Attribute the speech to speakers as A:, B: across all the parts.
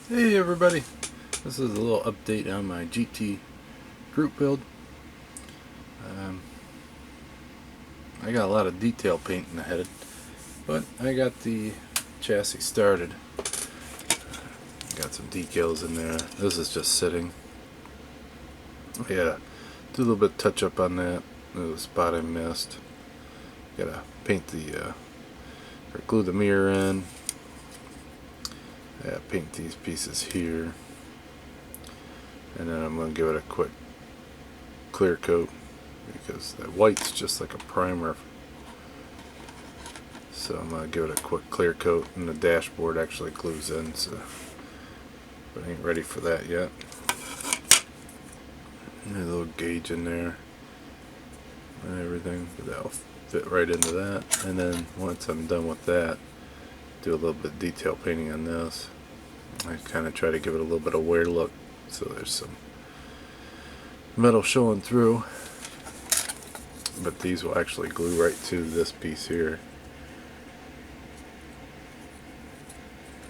A: Hey everybody, this is a little update on my GT group build. Um, I got a lot of detail painting ahead, but I got the chassis started. Got some decals in there. This is just sitting. Yeah, do a little bit of touch up on that. There's a spot I missed. Gotta paint or glue the mirror in. Yeah, paint these pieces here. And then I'm going to give it a quick clear coat because that white's just like a primer. So I'm going to give it a quick clear coat, and the dashboard actually glues in, so but I ain't ready for that yet. There's a little gauge in there and everything, but that'll fit right into that. And then once I'm done with that, do a little bit of detail painting on this. I kind of try to give it a little bit of wear look, so there's some metal showing through, but these will actually glue right to this piece here.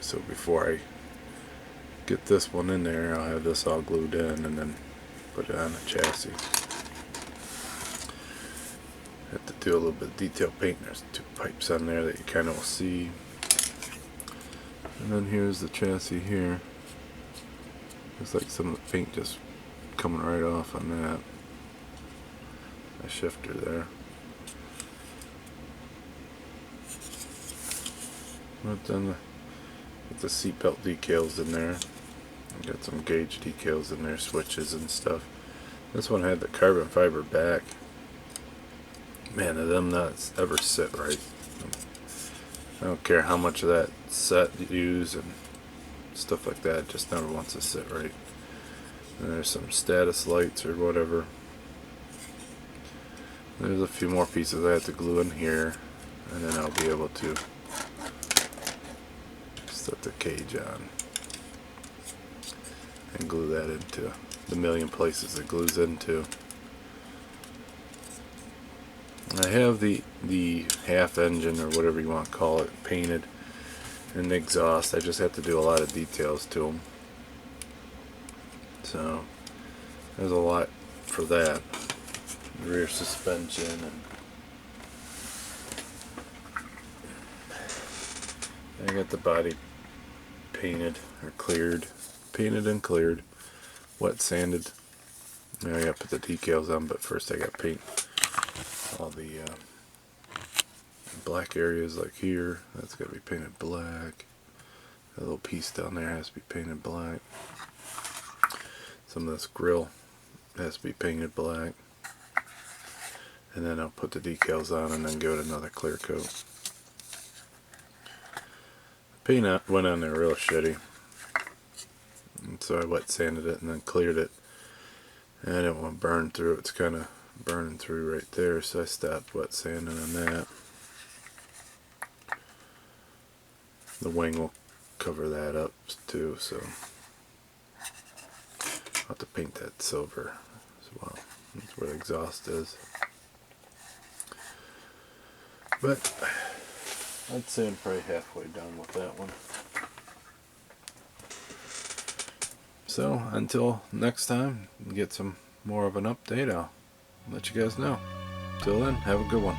A: So before I get this one in there, I'll have this all glued in and then put it on the chassis. Have to do a little bit of detail paint. There's two pipes on there that you kind of will see. And then here's the chassis here. Looks like some of the paint just coming right off on that. A shifter there. But then get the seatbelt decals in there. Got some gauge decals in there, switches and stuff. This one had the carbon fiber back. Man, them nuts ever sit right. I don't care how much of that set you use and stuff like that, it just never wants to sit right. And there's some status lights or whatever. There's a few more pieces I have to glue in here, and then I'll be able to set the cage on and glue that into the million places it glues into. I have the half engine, or whatever you want to call it, painted, and the exhaust. I just have to do a lot of details to them. So there's a lot for that. Rear suspension, and I got the body painted or cleared, painted and cleared, wet sanded. Now I got to put the decals on, but first I got to paint all the black areas, like here. That's got to be painted black. That little piece down there has to be painted black. Some of this grill has to be painted black. And then I'll put the decals on and then give it another clear coat. The paint went on there real shitty, and so I wet sanded it and then cleared it. And I didn't want to burn through. It's kind of burning through right there, so I stopped wet sanding on that. The wing will cover that up too, so I'll have to paint that silver as well. That's where the exhaust is. But I'd say I'm probably halfway done with that one. So until next time, get some more of an update, I'll let you guys know. Till then, have a good one.